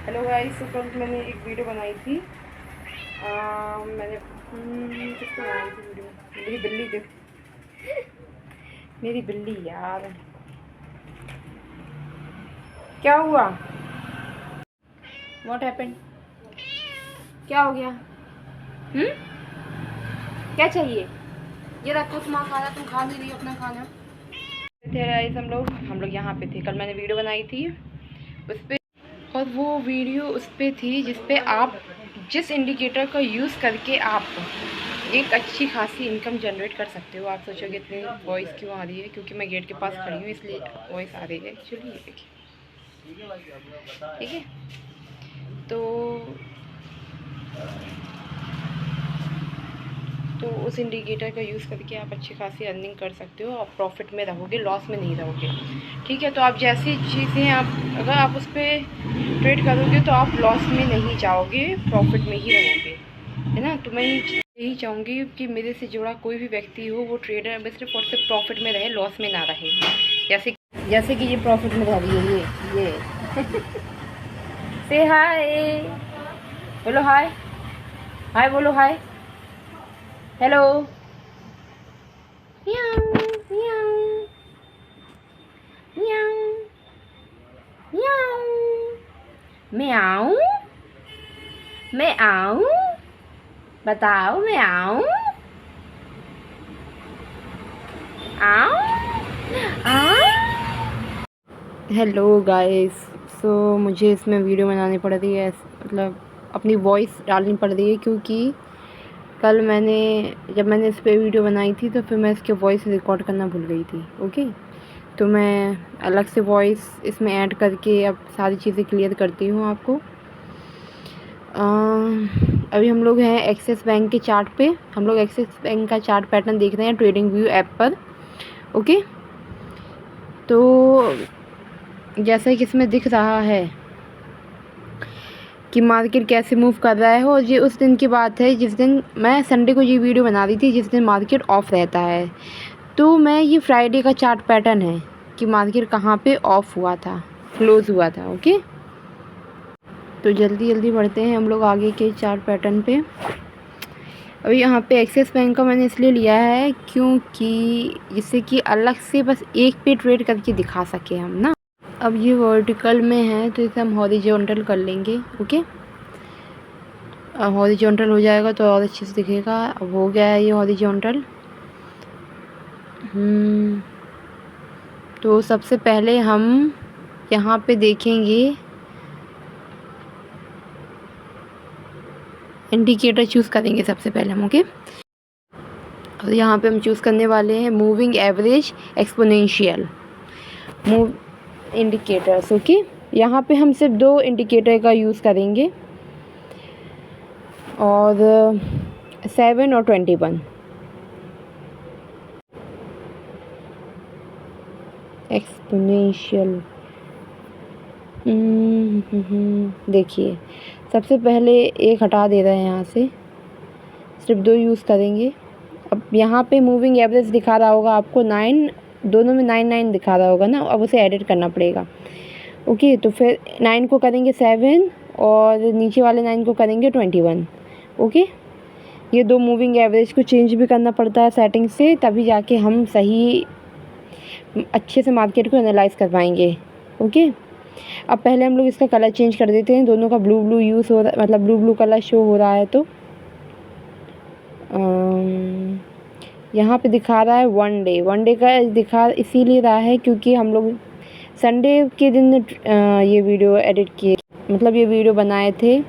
Hello guys, तो कल मैंने एक वीडियो बनाई थी। मैंने किस पे बनाई थी वीडियो? मेरी बिल्ली देख, मेरी बिल्ली यार, क्या हुआ? What happened? क्या हो गया? क्या चाहिए? ये रखो, तुम्हारा खाना, तुम खा नहीं रही हो अपना खाना। थे गाइस, हम लोग यहाँ पे थे। कल मैंने वीडियो बनाई थी उस पर, और वो वीडियो उस पर थी जिस पे आप जिस इंडिकेटर का यूज़ करके आप एक अच्छी खासी इनकम जनरेट कर सकते हो। आप सोचोगे इतनी वॉइस क्यों आ रही है? क्योंकि मैं गेट के पास खड़ी हूँ इसलिए वॉइस आ रही है एक्चुअली। ये देखिए, ठीक है। तो उस इंडिकेटर का यूज़ करके आप अच्छी खासी अर्निंग कर सकते हो। आप प्रॉफिट में रहोगे, लॉस में नहीं रहोगे, ठीक है। तो आप जैसी चीज़ें अगर आप उस पर ट्रेड करोगे तो आप लॉस में नहीं जाओगे, प्रॉफिट में ही रहोगे, है ना। तो मैं यही चाहूँगी कि मेरे से जुड़ा कोई भी व्यक्ति हो वो ट्रेडर में सिर्फ और सिर्फ प्रॉफिट में रहे, लॉस में ना रहे। जैसे कि ये प्रॉफिट में रह रही है ये से हाय बोलो, हाय हाय बोलो, हाय हेलो। म्याऊ म्याऊ म्याऊ म्याऊ। मैं आऊँ, मैं आऊँ, बताओ मैं आऊँ, आऊँ आऊँ। हेलो गाइस, सो मुझे इसमें वीडियो बनानी पड़ रही है, मतलब अपनी वॉइस डालनी पड़ रही है, क्योंकि कल जब मैंने इस पे वीडियो बनाई थी तो फिर मैं इसके वॉइस रिकॉर्ड करना भूल गई थी। ओके, तो मैं अलग से वॉइस इसमें ऐड करके अब सारी चीज़ें क्लियर करती हूँ आपको। अभी हम लोग हैं एक्सिस बैंक के चार्ट पे। हम लोग एक्सिस बैंक का चार्ट पैटर्न देख रहे हैं ट्रेडिंग व्यू ऐप पर। ओके, तो जैसा कि इसमें दिख रहा है कि मार्केट कैसे मूव कर रहा है, और ये उस दिन की बात है जिस दिन मैं संडे को ये वीडियो बना रही थी, जिस दिन मार्केट ऑफ रहता है। तो मैं ये फ्राइडे का चार्ट पैटर्न है कि मार्केट कहाँ पे ऑफ हुआ था, क्लोज़ हुआ था। ओके, तो जल्दी जल्दी बढ़ते हैं हम लोग आगे के चार्ट पैटर्न पे। अभी यहाँ पे एक्सिस बैंक का मैंने इसलिए लिया है क्योंकि जिससे कि अलग से बस एक पे ट्रेड करके दिखा सके हम ना। अब ये वर्टिकल में है तो इसे हम हॉरिजॉन्टल कर लेंगे। ओके, हॉरिजॉन्टल हो जाएगा तो और अच्छे से दिखेगा। अब हो गया है ये हॉरिजॉन्टल। तो सबसे पहले हम यहाँ पे देखेंगे इंडिकेटर चूज़ करेंगे सबसे पहले हम। ओके, और यहाँ पे हम चूज़ करने वाले हैं moving average exponential move indicators. Okay, यहाँ पे हम सिर्फ 2 इंडिकेटर का यूज़ करेंगे, और 7 और 21 एक्सपोनेंशियल। देखिए, सबसे पहले एक हटा दे रहे हैं, यहाँ से सिर्फ 2 यूज़ करेंगे। अब यहाँ पे मूविंग एवरेज दिखा रहा होगा आपको 9, दोनों में 9 दिखा रहा होगा ना। अब उसे एडिट करना पड़ेगा। ओके, तो फिर 9 को करेंगे 7 और नीचे वाले 9 को करेंगे 21। ओके, ये 2 मूविंग एवरेज को चेंज भी करना पड़ता है सेटिंग से, तभी जाके हम सही अच्छे से मार्केट को एनालाइज कर पाएंगे। ओके, अब पहले हम लोग इसका कलर चेंज कर देते हैं। दोनों का ब्लू ब्लू यूज़ हो रहा, मतलब ब्लू ब्लू कलर शो हो रहा है। तो यहाँ पे दिखा रहा है वन डे का दिखा इसीलिए रहा है क्योंकि हम लोग संडे के दिन ये वीडियो एडिट किए, मतलब ये वीडियो बनाए थे।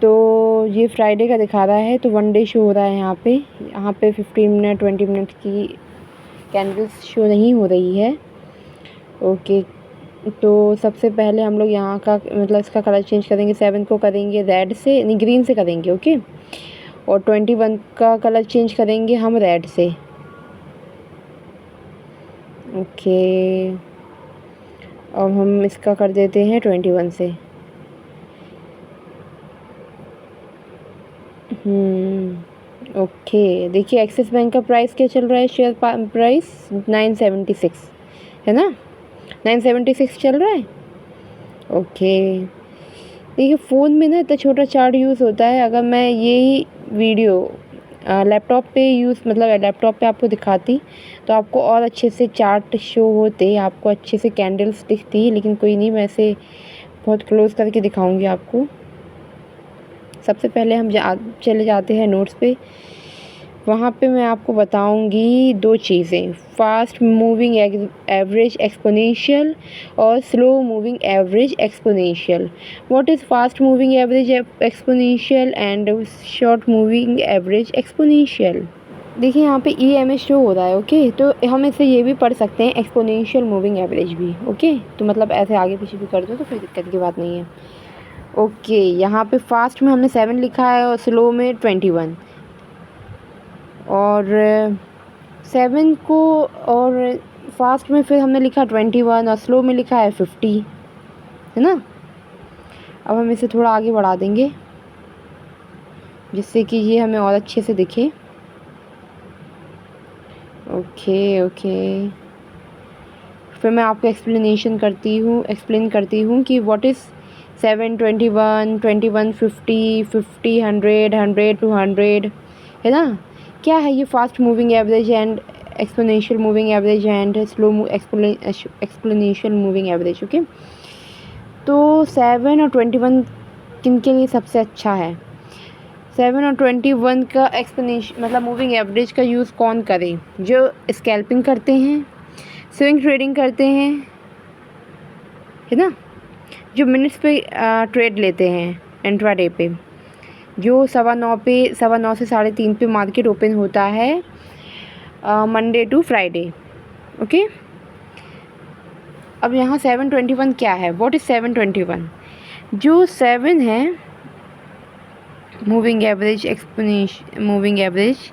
तो ये फ्राइडे का दिखा रहा है, तो वन डे शो हो रहा है यहाँ पे 15 मिनट 20 मिनट की कैंडल्स शो नहीं हो रही है। ओके, तो सबसे पहले हम लोग यहाँ का मतलब इसका कलर चेंज करेंगे। 7 को करेंगे रेड से, नहीं ग्रीन से करेंगे। ओके, और 21 का कलर चेंज करेंगे हम रेड से। ओके, अब हम इसका कर देते हैं 21 से। ओके, देखिए एक्सिस बैंक का प्राइस क्या चल रहा है, शेयर प्राइस 976 है ना, 976 चल रहा है। ओके, देखिए फ़ोन में ना इतना छोटा चार्ट यूज़ होता है, अगर मैं यही वीडियो लैपटॉप पे यूज़ मतलब लैपटॉप पे आपको दिखाती तो आपको और अच्छे से चार्ट शो होते, आपको अच्छे से कैंडल्स दिखती, लेकिन कोई नहीं, मैं ऐसे बहुत क्लोज़ करके दिखाऊंगी आपको। सबसे पहले हम चले जाते हैं नोट्स पे। वहाँ पे मैं आपको बताऊंगी दो चीज़ें, फास्ट मूविंग एवरेज एक्सपोनेंशियल और slow moving average exponential. What is fast moving average exponential and short moving average exponential. देखिए यहाँ पे EMA शो हो रहा है, ओके, तो हम इसे ये भी पढ़ सकते हैं एक्सपोनेंशियल मूविंग एवरेज भी, ओके, तो मतलब ऐसे आगे पीछे भी कर दो तो कोई दिक्कत की बात नहीं है। ओके, यहाँ पे फास्ट में हमने 7 लिखा है और स्लो में 21, और 7 को और फास्ट में फिर हमने लिखा 21 और स्लो में लिखा है 50, है ना। अब हम इसे थोड़ा आगे बढ़ा देंगे जिससे कि ये हमें और अच्छे से दिखे। ओके ओके, फिर मैं आपको एक्सप्लेन करती हूँ कि व्हाट इज़ 7, 21, 21, 50, 50, 100, 100, 200, है ना। क्या है ये fast moving average and exponential moving average and slow exponential moving average, okay. तो 7 और 21 किन के लिए सबसे अच्छा है? 7 और 21 का एक्सपोनेंशियल मतलब मूविंग एवरेज का यूज़ कौन करे? जो स्कैल्पिंग करते हैं, स्विंग ट्रेडिंग करते हैं, है ना, जो मिनट्स पे ट्रेड लेते हैं इंट्राडे पे, जो 9:15 से 3:30 पे मार्केट ओपन होता है मंडे टू फ्राइडे, ओके। अब यहाँ 721 क्या है? What is 721? जो 7 है मूविंग एवरेज मूविंग एवरेज,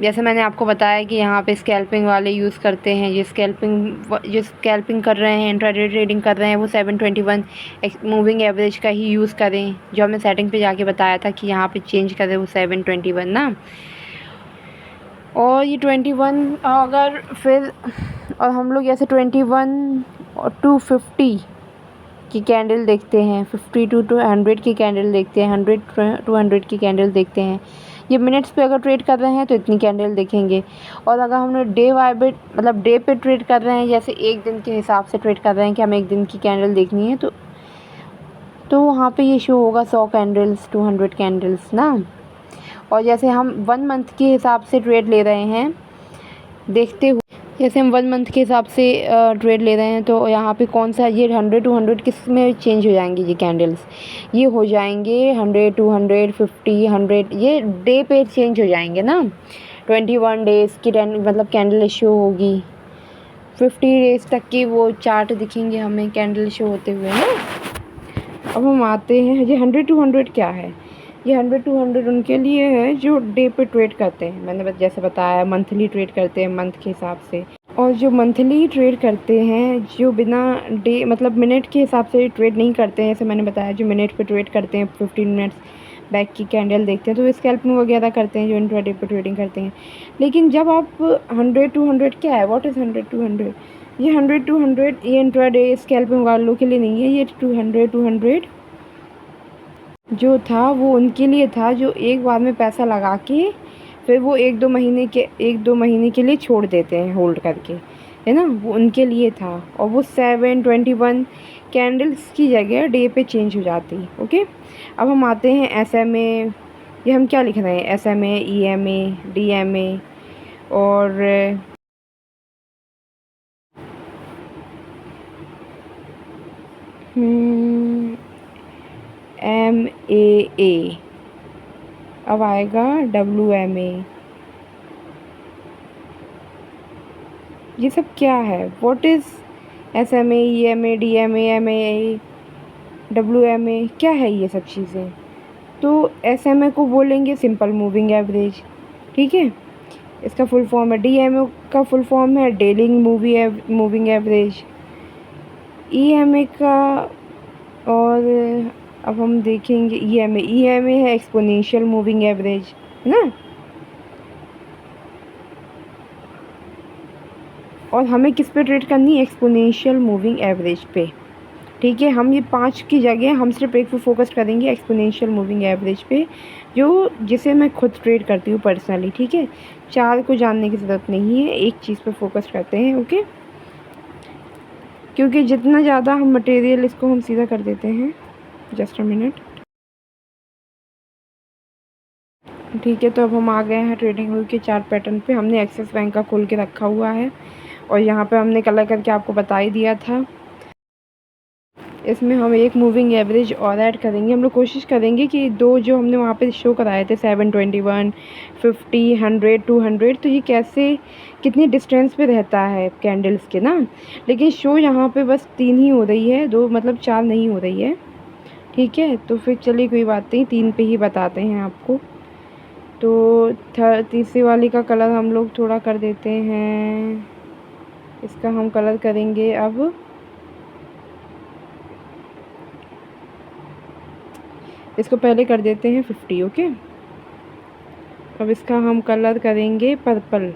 जैसे मैंने आपको बताया कि यहाँ पे स्कैल्पिंग वाले यूज़ करते हैं, जो स्कैल्पिंग कर रहे हैं, इंट्राडे ट्रेडिंग कर रहे हैं, वो 721 मूविंग एवरेज का ही यूज़ करें, जो हमने सेटिंग पे जाके बताया था कि यहाँ पे चेंज करें वो 721 ना। और ये 21 अगर फिर और हम लोग जैसे 21 और 250 की कैंडल देखते हैं, 50 to 100 की कैंडल देखते हैं, 100 to 100 की कैंडल देखते हैं। ये मिनट्स पे अगर ट्रेड कर रहे हैं तो इतनी कैंडल देखेंगे, और अगर हमने डे बाय डे मतलब डे पे ट्रेड कर रहे हैं, जैसे एक दिन के हिसाब से ट्रेड कर रहे हैं कि हमें एक दिन की कैंडल देखनी है, तो वहाँ पे ये शो होगा 100 कैंडल्स, 200 कैंडल्स ना। और जैसे हम 1 मंथ के हिसाब से ट्रेड ले रहे हैं, देखते हुए जैसे हम 1 मंथ के हिसाब से ट्रेड ले रहे हैं, तो यहाँ पे कौन सा ये 100 200 किस में चेंज हो जाएंगे ये कैंडल्स? ये हो जाएंगे 100 200 50 100, ये डे पे चेंज हो जाएंगे ना। 21 डेज़ की मतलब कैंडल शो होगी, 50 डेज़ तक की वो चार्ट दिखेंगे हमें कैंडल शो होते हुए ना। अब हम आते हैं, ये 100 200 क्या है? ये 100 200 उनके लिए है जो डे पे ट्रेड करते हैं, मैंने जैसे बताया मंथली ट्रेड करते हैं मंथ के हिसाब से। और जो मंथली ट्रेड करते हैं, जो बिना डे मतलब मिनट के हिसाब से ट्रेड नहीं करते हैं, जैसे मैंने बताया जो मिनट पे ट्रेड करते हैं, 15 मिनट्स बैक की कैंडल देखते हैं, तो स्कैल्पिंग वगैरह करते हैं जो इंट्राडे पे ट्रेडिंग करते हैं। लेकिन जब आप 100 200 क्या है? What is 100 200? ये 100 200 ये इंट्राडे स्कैल्पिंग वालों के लिए नहीं है। ये 200 200 जो था वो उनके लिए था जो एक बार में पैसा लगा के फिर वो 1-2 महीने के लिए छोड़ देते हैं होल्ड करके, है ना, वो उनके लिए था। और वो 721 कैंडल्स की जगह डे पे चेंज हो जाती, ओके। अब हम आते हैं SMA। ये हम क्या लिख रहे हैं? SMA, EMA, DMA और MAA, अब आएगा WMA। ये सब क्या है? What is SMA, EMA, DMA, MAA, WMA, क्या है ये सब चीज़ें? तो SMA को बोलेंगे सिंपल मूविंग एवरेज, ठीक है, इसका फुल फॉर्म है। DMA का फुल फॉर्म है डेली मूविंग एवरेज। EMA का, और अब हम देखेंगे EMA है एक्सपोनेंशियल मूविंग एवरेज, है ना। और हमें किस पे ट्रेड करनी है? एक्सपोनेंशियल मूविंग एवरेज पे, ठीक है, हम ये 5 की जगह हम सिर्फ एक पे फोकस करेंगे, एक्सपोनेंशियल मूविंग एवरेज पे, जो जिसे मैं खुद ट्रेड करती हूँ पर्सनली। ठीक है, 4 को जानने की ज़रूरत नहीं है, एक चीज़ पे फोकस करते हैं। ओके, क्योंकि जितना ज़्यादा हम मटेरियल इसको हम सीधा कर देते हैं। Just a minute. ठीक है, तो अब हम आ गए हैं ट्रेडिंग व्यू के चार्ट पैटर्न पे। हमने एक्सिस बैंक का खोल के रखा हुआ है और यहाँ पे हमने कलर करके आपको बता ही दिया था। इसमें हम एक मूविंग एवरेज और ऐड करेंगे। हम लोग कोशिश करेंगे कि दो जो हमने वहाँ पे शो कराए थे 721, 50, 100, 200, तो ये कैसे कितनी डिस्टेंस पे रहता है कैंडल्स के ना। लेकिन शो यहाँ पे बस 3 ही हो रही है, 2 मतलब 4 नहीं हो रही है। ठीक है, तो फिर चलिए कोई बात नहीं, 3 पे ही बताते हैं आपको। तो तीसरी वाली का कलर हम लोग थोड़ा कर देते हैं। इसका हम कलर करेंगे अब, इसको पहले कर देते हैं 50। ओके, अब इसका हम कलर करेंगे पर्पल।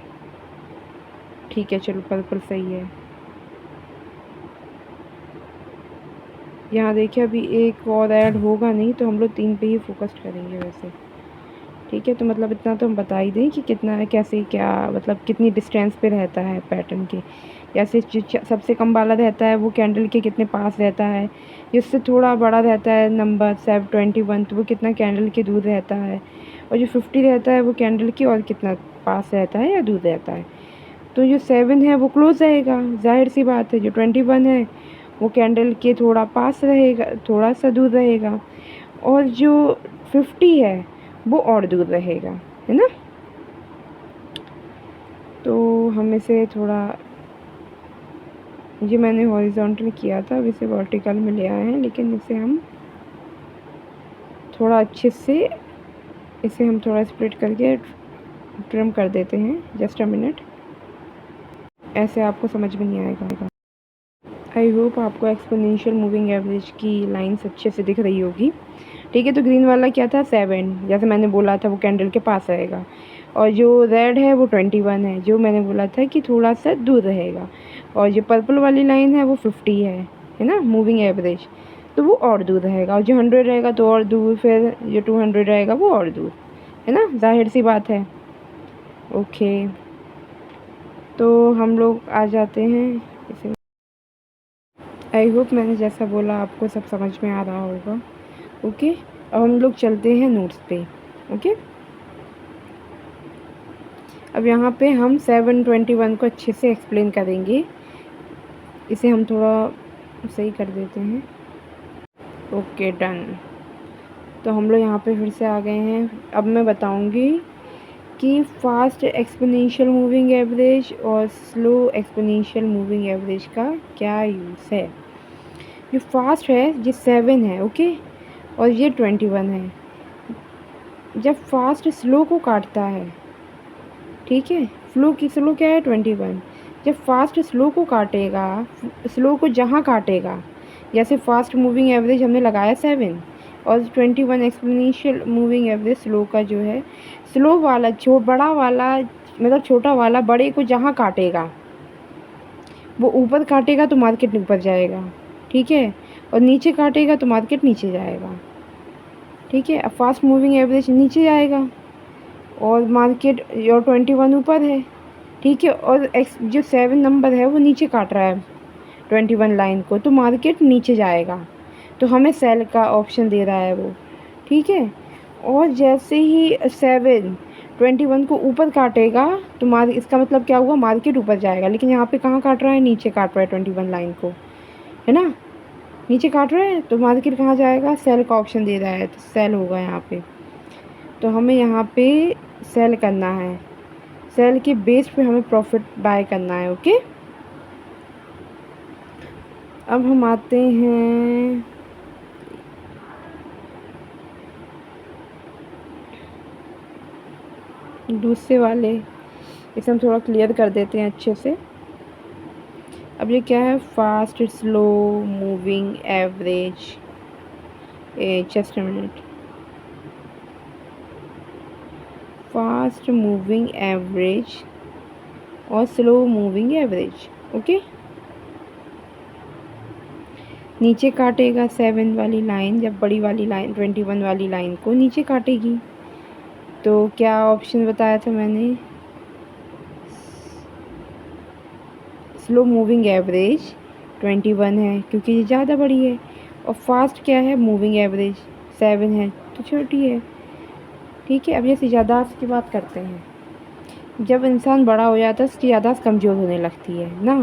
ठीक है, चलो पर्पल सही है। यहाँ देखिए अभी एक और ऐड होगा नहीं, तो हम लोग 3 पे ही फोकस करेंगे वैसे। ठीक है, तो मतलब इतना तो हम बता ही दें कि कितना है, कैसे क्या मतलब कितनी डिस्टेंस पे रहता है पैटर्न के। जैसे सबसे कम वाला रहता है वो कैंडल के कितने पास रहता है, जिससे थोड़ा बड़ा रहता है नंबर 721, तो वो कितना कैंडल के दूर रहता है, और जो 50 रहता है वो कैंडल के और कितना पास रहता है या दूर रहता है। तो जो 7 है वो क्लोज रहेगा, जाहिर सी बात है। जो 21 है वो कैंडल के थोड़ा पास रहेगा, थोड़ा सा दूर रहेगा, और जो 50 है वो और दूर रहेगा, है ना। तो हम इसे थोड़ा, ये मैंने हॉरिजॉन्टल किया था, अब इसे वर्टिकल में ले आए हैं, लेकिन इसे हम थोड़ा अच्छे से इसे हम थोड़ा स्प्लिट करके ट्रिम कर देते हैं। जस्ट अ मिनट, ऐसे आपको समझ में नहीं आएगा। आई होप आपको एक्सपोनेंशियल मूविंग एवरेज की लाइंस अच्छे से दिख रही होगी। ठीक है, तो ग्रीन वाला क्या था 7, जैसे मैंने बोला था वो कैंडल के पास रहेगा, और जो रेड है वो 21 है, जो मैंने बोला था कि थोड़ा सा दूर रहेगा, और जो पर्पल वाली लाइन है वो 50 है ना मूविंग एवरेज, तो वो और दूर रहेगा, और जो 100 रहेगा तो और दूर, फिर जो 200 रहेगा वो और दूर, है ना, जाहिर सी बात है। ओके, तो हम लोग आ जाते हैं इसे। आई होप मैंने जैसा बोला आपको सब समझ में आ रहा होगा। ओके, अब हम लोग चलते हैं नोट्स पे। ओके, अब यहाँ पे हम 721 को अच्छे से एक्सप्लेन करेंगे। इसे हम थोड़ा सही कर देते हैं। Okay, done. तो हम लोग यहाँ पे फिर से आ गए हैं। अब मैं बताऊँगी कि फास्ट एक्सपोनेंशियल मूविंग एवरेज और स्लो एक्सपोनेंशियल मूविंग एवरेज का क्या यूज़ है। जो फास्ट है ये 7 है, ओके, और ये 21 है। जब फास्ट स्लो को काटता है, ठीक है, स्लो क्या है 21। जब फास्ट स्लो को काटेगा, स्लो को जहाँ काटेगा, जैसे फास्ट मूविंग एवरेज हमने लगाया 7 और 21 एक्सपोनेंशियल मूविंग एवरेज स्लो का जो है, स्लो वाला बड़ा वाला मतलब छोटा वाला बड़े को जहाँ काटेगा, वो ऊपर काटेगा तो मार्केट ऊपर जाएगा, ठीक है, और नीचे काटेगा तो मार्केट नीचे जाएगा। ठीक है, अब फास्ट मूविंग एवरेज नीचे जाएगा और मार्केट और 21 ऊपर है। ठीक है, और एक्स जो 7 नंबर है वो नीचे काट रहा है 21 लाइन को, तो मार्केट नीचे जाएगा, तो हमें सेल का ऑप्शन दे रहा है वो। ठीक है, और जैसे ही 7 21 को ऊपर काटेगा तो इसका मतलब क्या हुआ, मार्केट ऊपर जाएगा। लेकिन यहाँ पे कहाँ काट रहा है, नीचे काट रहा है 21 लाइन को, है ना, नीचे काट रहा है, तो मार्केट कहाँ जाएगा, सेल का ऑप्शन दे रहा है, तो सेल होगा यहाँ पे। तो हमें यहाँ पे सेल करना है, सेल के बेस पे हमें प्रॉफिट बाय करना है। ओके, अब हम आते हैं दूसरे वाले, इसे हम थोड़ा क्लियर कर देते हैं अच्छे से। अब ये क्या है, fast slow moving average, just a minute, fast moving average और स्लो मूविंग एवरेज। ओके, नीचे काटेगा 7 वाली लाइन, जब बड़ी वाली लाइन 21 वाली लाइन को नीचे काटेगी। तो क्या ऑप्शन बताया था मैंने, स्लो मूविंग एवरेज 21 है क्योंकि ये ज़्यादा बड़ी है, और फास्ट क्या है, मूविंग एवरेज 7 है तो छोटी है। ठीक है, अब जैसे याददाश्त की बात करते हैं, जब इंसान बड़ा हो जाता है उसकी याददाश्त कमज़ोर होने लगती है ना,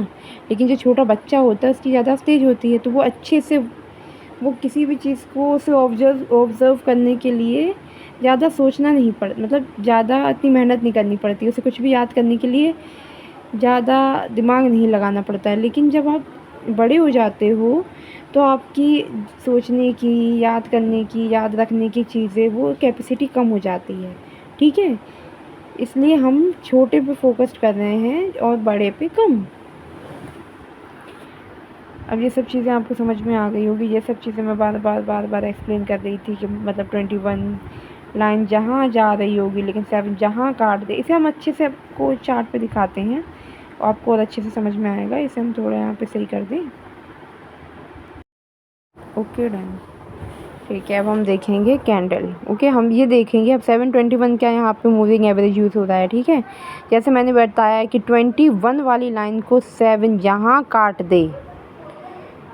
लेकिन जो छोटा बच्चा होता है उसकी याददाश्त तेज़ होती है। तो वो अच्छे से वो किसी भी चीज़ को उसे ऑब्ज़र्व करने के लिए ज़्यादा सोचना नहीं मतलब ज़्यादा इतनी मेहनत नहीं करनी पड़ती, उसे कुछ भी याद करने के लिए ज़्यादा दिमाग नहीं लगाना पड़ता है। लेकिन जब आप बड़े हो जाते हो तो आपकी सोचने की, याद करने की, याद रखने की चीज़ें, वो कैपेसिटी कम हो जाती है। ठीक है, इसलिए हम छोटे पे फोकस कर रहे हैं और बड़े पे कम। अब ये सब चीज़ें आपको समझ में आ गई होगी। ये सब चीज़ें मैं बार बार एक्सप्लेन कर रही थी कि मतलब 21 लाइन जहाँ जा रही होगी लेकिन 7 जहाँ काट दे, इसे हम अच्छे से आपको चार्ट पे दिखाते हैं और आपको और अच्छे से समझ में आएगा। इसे हम थोड़ा यहाँ पे सही कर दें। ओके डन, ठीक है। अब हम देखेंगे कैंडल। ओके, हम ये देखेंगे अब 721 क्या यहाँ पे मूविंग एवरेज यूज़ हो रहा है। ठीक है, जैसे मैंने बताया कि 21 वाली लाइन को 7 यहाँ काट दे,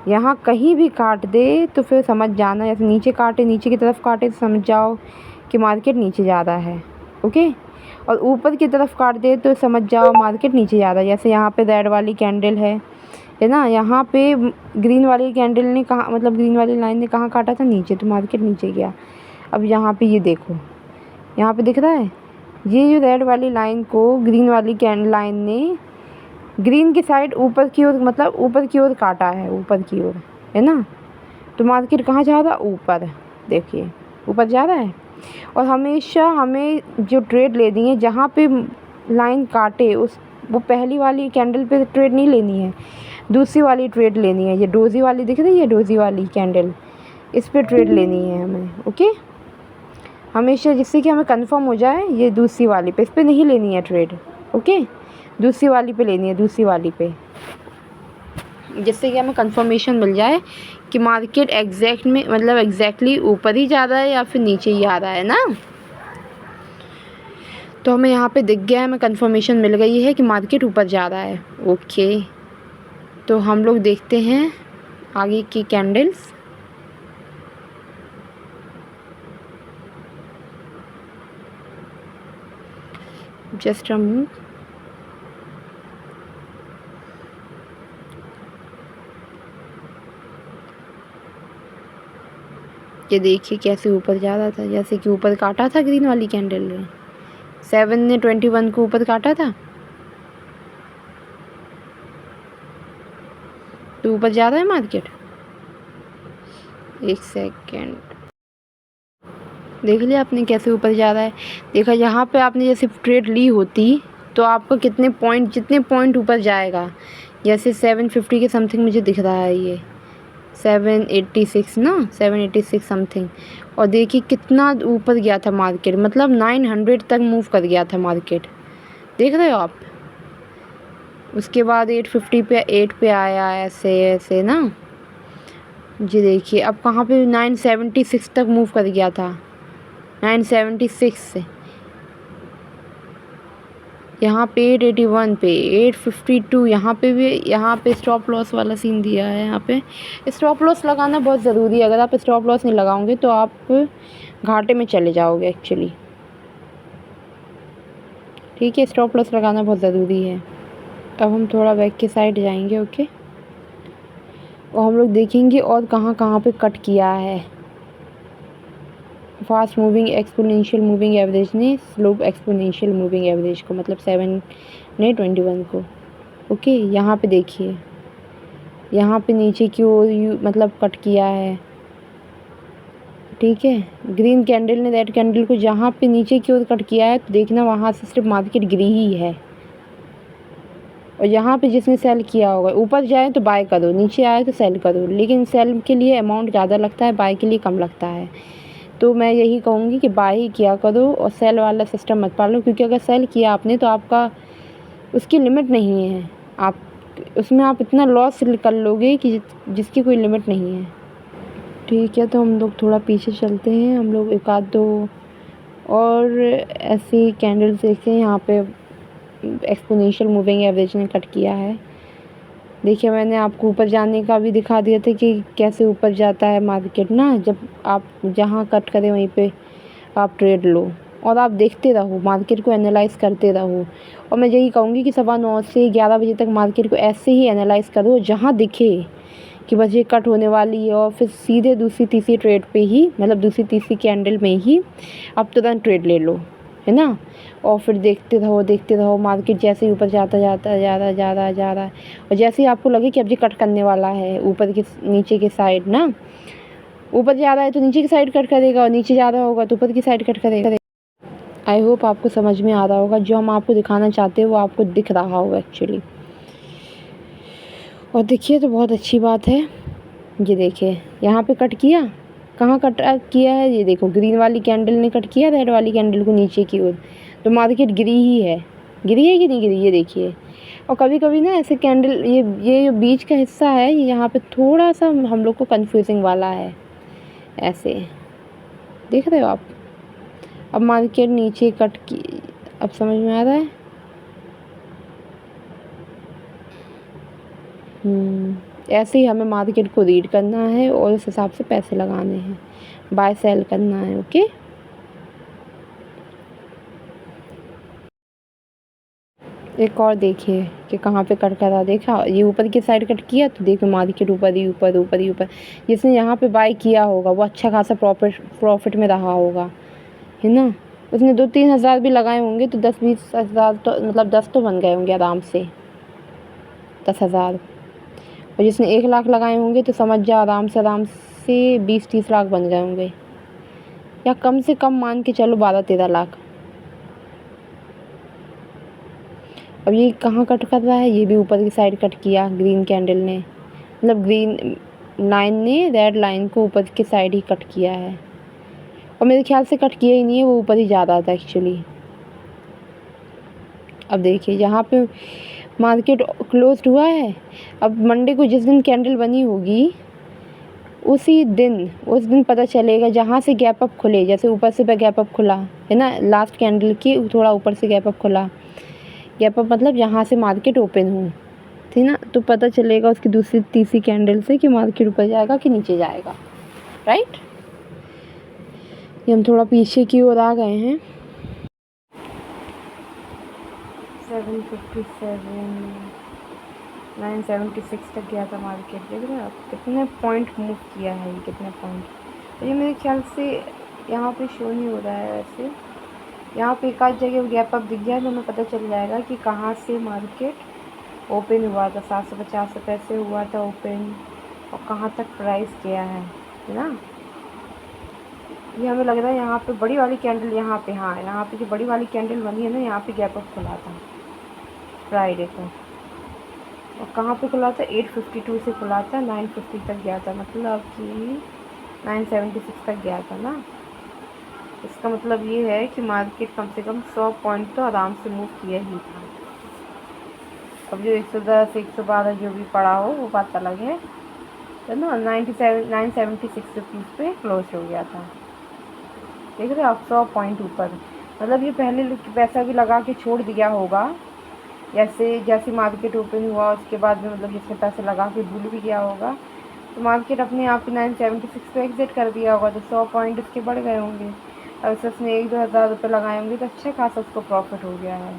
यहाँ कहीं भी काट दे तो फिर समझ जाना, जैसे नीचे काटे, नीचे की तरफ काटे तो समझ जाओ कि मार्केट नीचे जा रहा है। ओके, और ऊपर की तरफ काट दे तो समझ जाओ मार्केट नीचे जा रहा है। जैसे यहाँ पे रेड वाली कैंडल है ना, यहाँ पे ग्रीन वाली कैंडल ने कहाँ, मतलब ग्रीन वाली लाइन ने कहाँ काटा था, नीचे, तो मार्केट नीचे गया। अब यहाँ पे ये देखो, यहाँ पे दिख रहा है, ये जो रेड वाली लाइन को ग्रीन वाली कैंडल लाइन ने ग्रीन की साइड ऊपर की ओर, मतलब ऊपर की ओर काटा है, ऊपर की ओर, है ना। तो मार्केट कहाँ जा रहा है, ऊपर, देखिए ऊपर जा रहा है। और हमेशा हमें जो ट्रेड लेनी है, जहाँ पे लाइन काटे उस, वो पहली वाली कैंडल पे ट्रेड नहीं लेनी है, दूसरी वाली ट्रेड लेनी है। ये डोजी वाली दिख रही है, डोजी वाली कैंडल, इस पे ट्रेड लेनी है हमें। ओके, हमेशा, जिससे कि हमें कंफर्म हो जाए, ये दूसरी वाली पे, इस पे नहीं लेनी है ट्रेड। ओके, दूसरी वाली पे लेनी है, दूसरी वाली पे, जिससे कि हमें कंफर्मेशन मिल जाए कि मार्केट एग्जैक्ट में, मतलब एग्जैक्टली ऊपर ही जा रहा है या फिर नीचे ही आ रहा है ना। तो हमें यहाँ पे दिख गया है, हमें कंफर्मेशन मिल गई है कि मार्केट ऊपर जा रहा है। ओके, तो हम लोग देखते हैं आगे की कैंडल्स। जस्ट हम ये देखिए कैसे ऊपर जा रहा था, जैसे कि ऊपर काटा था ग्रीन वाली कैंडल ने, 7 ने 21 को ऊपर काटा था, तो ऊपर जा रहा है मार्केट। एक सेकेंड, देख लिया आपने कैसे ऊपर जा रहा है। देखा, यहाँ पे आपने जैसे ट्रेड ली होती तो आपको कितने पॉइंट, जितने पॉइंट ऊपर जाएगा, जैसे 750 के समथिंग मुझे दिख रहा है, ये 786 ना, 786 समथिंग। और देखिए कितना ऊपर गया था मार्केट, मतलब 900 तक मूव कर गया था मार्केट, देख रहे हो आप। उसके बाद 850 पे 8 पे आया, ऐसे ऐसे ना जी। देखिए अब कहाँ पे 976 तक मूव कर गया था, 976 से यहाँ पे 881 पे 852, यहाँ पे भी, यहाँ पे स्टॉप लॉस वाला सीन दिया है। यहाँ पे स्टॉप लॉस लगाना बहुत ज़रूरी है, अगर आप स्टॉप लॉस नहीं लगाओगे तो आप घाटे में चले जाओगे एक्चुअली। ठीक है, स्टॉप लॉस लगाना बहुत ज़रूरी है। अब हम थोड़ा बैक की साइड जाएंगे। ओके, और हम लोग देखेंगे और कहाँ कहाँ पे कट किया है। Fast moving exponential moving average ने स्लो एक्सपोनेंशियल मूविंग एवरेज को, मतलब 7 ने 21 को। ओके, यहाँ पे देखिए, यहाँ पे नीचे की ओर मतलब कट किया है। ठीक है, ग्रीन कैंडल ने रेड कैंडल को जहाँ पे नीचे की ओर कट किया है, तो देखना वहाँ से सिर्फ मार्केट गिरी ही है। और यहाँ पे जिसने सेल किया होगा, ऊपर जाए तो बाय करो, नीचे आए तो सेल करो, लेकिन सेल के लिए अमाउंट ज़्यादा लगता है, बाय के लिए कम लगता है। तो मैं यही कहूँगी कि बाय ही किया करो और सेल वाला सिस्टम मत पालो, क्योंकि अगर सेल किया आपने तो आपका उसकी लिमिट नहीं है, आप उसमें आप इतना लॉस कर लोगे कि जिसकी कोई लिमिट नहीं है। ठीक है, तो हम लोग थोड़ा पीछे चलते हैं। हम लोग एक आध दो और ऐसी कैंडल्स देखते हैं। यहाँ पे एक्सपोनेंशियल मूविंग एवरेज ने कट किया है। देखिए, मैंने आपको ऊपर जाने का भी दिखा दिया था कि कैसे ऊपर जाता है मार्केट ना। जब आप जहाँ कट करें वहीं पे आप ट्रेड लो और आप देखते रहो, मार्केट को एनालाइज़ करते रहो। और मैं यही कहूँगी कि 9:15 से 11 बजे तक मार्केट को ऐसे ही एनालाइज़ करो, जहाँ दिखे कि बस ये कट होने वाली है और फिर सीधे दूसरी तीसरी ट्रेड पे ही, मतलब दूसरी तीसरी कैंडल में ही आप तुरंत ट्रेड ले लो, है ना। और फिर देखते रहो मार्केट जैसे ही ऊपर जाता जा रहा है। और जैसे ही आपको लगे कि अब ये कट करने वाला है ऊपर की नीचे की साइड ना, ऊपर जा रहा है तो नीचे की साइड कट करेगा और नीचे जा रहा होगा तो ऊपर की साइड कट करेगा। आई होप आपको समझ में आ रहा होगा। जो हम आपको दिखाना चाहते हैं वो आपको दिख रहा होगा एक्चुअली। और देखिए तो बहुत अच्छी बात है। ये देखिए यहाँ पे कट किया, कहाँ कट किया है, ये देखो ग्रीन वाली कैंडल ने कट किया रेड वाली कैंडल को नीचे की ओर, तो मार्केट गिरी ही है। गिरी है कि नहीं गिरी, ये देखिए। और कभी कभी ना ऐसे कैंडल, ये जो बीच का हिस्सा है ये यहाँ पे थोड़ा सा हम लोग को कंफ्यूजिंग वाला है। ऐसे देख रहे हो आप। अब मार्केट नीचे कट की, अब समझ में आ रहा है। ऐसे ही हमें मार्केट को रीड करना है और उस हिसाब से पैसे लगाने हैं, बाय सेल करना है। ओके, एक और देखिए कि कहाँ पे कट करा। देखा, ये ऊपर की साइड कट किया तो देखो मार्केट ऊपर ही ऊपर ऊपर ही ऊपर। जिसने यहाँ पे बाय किया होगा वो अच्छा खासा प्रॉफिट में रहा होगा, है ना। उसने 2-3 हज़ार भी लगाए होंगे तो 10-20 हज़ार तो, मतलब 10 तो बन गए होंगे आराम से, 10,000। और जिसने 1 लाख लगाए होंगे तो समझ जाओ आराम से 20-30 लाख बन गए होंगे, या कम से कम मान के चलो 12-13 लाख। अब ये कहाँ कट कर रहा है, ये भी ऊपर की साइड कट किया ग्रीन कैंडल ने, मतलब ग्रीन लाइन ने रेड लाइन को ऊपर की साइड ही कट किया है। और मेरे ख्याल से कट किया ही नहीं है, वो ऊपर ही जा रहा था एक्चुअली। अब देखिए यहाँ पे मार्केट क्लोज हुआ है। अब मंडे को जिस दिन कैंडल बनी होगी उस दिन पता चलेगा, जहाँ से गैप अप खुले, जैसे ऊपर से गैप अप खुला है ना, लास्ट कैंडल की थोड़ा ऊपर से गैप अप खुला, गैप अप मतलब यहाँ से मार्केट ओपन हो, ठीक ना, तो पता चलेगा उसकी दूसरी तीसरी कैंडल से कि मार्केट ऊपर जाएगा कि नीचे जाएगा। राइट, ये हम थोड़ा पीछे की ओर आ गए हैं। 757 976 तक गया था मार्केट। देख रहे हैं आप कितने पॉइंट मूव किया है, ये कितने पॉइंट। ये मेरे ख्याल से यहाँ पे शो नहीं हो रहा है वैसे। यहाँ पे एक आध जगह गैप अप दिख गया तो हमें पता चल जाएगा कि कहाँ से मार्केट ओपन हुआ था। 750 रुपये से हुआ था ओपन और कहाँ तक प्राइस गया है ना। ये हमें लग रहा है यहाँ पे बड़ी वाली कैंडल, यहाँ पे, हाँ यहाँ पे जो बड़ी वाली कैंडल बनी है ना, यहाँ पे गैप अप खुला था फ्राइडे को। और कहाँ पे खुला था, 852 से खुला था, 950 तक गया था, मतलब कि 976 तक गया था ना। इसका मतलब ये है कि मार्केट कम से कम 100 पॉइंट तो आराम से मूव किया ही था। अब जो 110 112 जो भी पड़ा हो वो बात अलग है ना। 976 रुपीज़ पे क्लोज हो गया था। देख रहे हो आप, 100 पॉइंट ऊपर। मतलब ये पहले पैसा भी लगा के छोड़ दिया होगा, जैसे मार्केट ओपन हुआ उसके बाद में, मतलब जिसने पैसे लगा के भूल भी गया होगा तो मार्केट अपने आप ही 976 पे एग्जिट कर दिया होगा, तो 100 पॉइंट उसके बढ़ गए होंगे। अब उसने 1-2 हज़ार रुपये लगाए होंगे तो अच्छा खासा उसको प्रॉफिट हो गया है।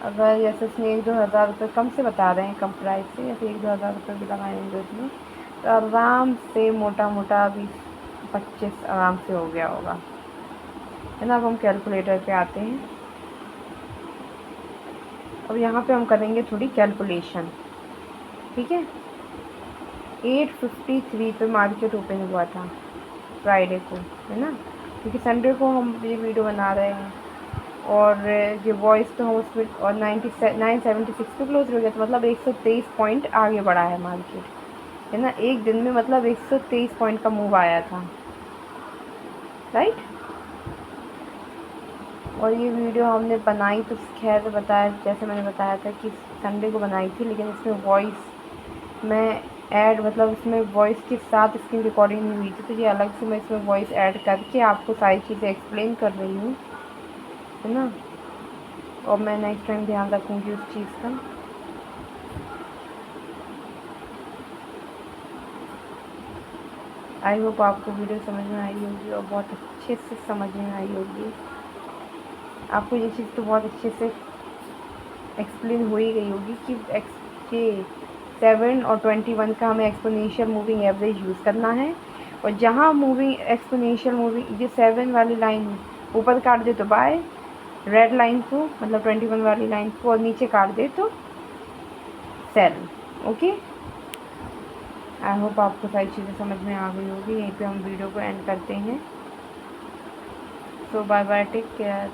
अगर जैसे उसने 1-2 हज़ार रुपये कम से बता रहे हैं, कम प्राइस से, जैसे 1-2 हज़ार रुपये भी लगाए होंगे उसने, तो आराम से मोटा 20-25 आराम से हो गया होगा, है ना। अब हम कैलकुलेटर पे आते हैं। अब यहाँ पे हम करेंगे थोड़ी कैलकुलेशन, ठीक है। 853 पे मार्केट ओपन हुआ था फ्राइडे को, है ना, क्योंकि संडे को हम ये वीडियो बना रहे हैं और ये वॉइस तो हम उसमें, और 976 पे क्लोज हो गया था, मतलब 123 पॉइंट आगे बढ़ा है मार्केट, है ना। एक दिन में मतलब 123 पॉइंट का मूव आया था, राइट। और ये वीडियो हमने बनाई तो खैर बताया, जैसे मैंने बताया था कि संडे को बनाई थी, लेकिन इसमें वॉइस में ऐड मतलब इसमें वॉइस के साथ स्क्रीन रिकॉर्डिंग नहीं हुई थी, तो ये अलग से मैं इसमें वॉइस ऐड करके आपको सारी चीज़ें एक्सप्लेन कर रही हूँ, है ना। और मैं नेक्स्ट टाइम ध्यान रखूँगी उस चीज़ का। आई होप आपको वीडियो समझ में आई होगी और बहुत अच्छे से समझ में आई होगी। आपको ये चीज़ तो बहुत अच्छे से एक्सप्लेन हो ही गई होगी कि ये 7 और 21 का हमें एक्सपोनेंशियल मूविंग एवरेज यूज़ करना है। और जहाँ मूविंग एक्सपोनेंशियल मूविंग ये 7 वाली लाइन ऊपर काट दे तो बाय, रेड लाइन को मतलब 21 वाली लाइन को, और नीचे काट दे तो सेल। ओके, आई होप आपको सारी चीज़ें समझ में आ गई होगी। यहीं पे हम वीडियो को एंड करते हैं। सो बाय बाय, टेक केयर।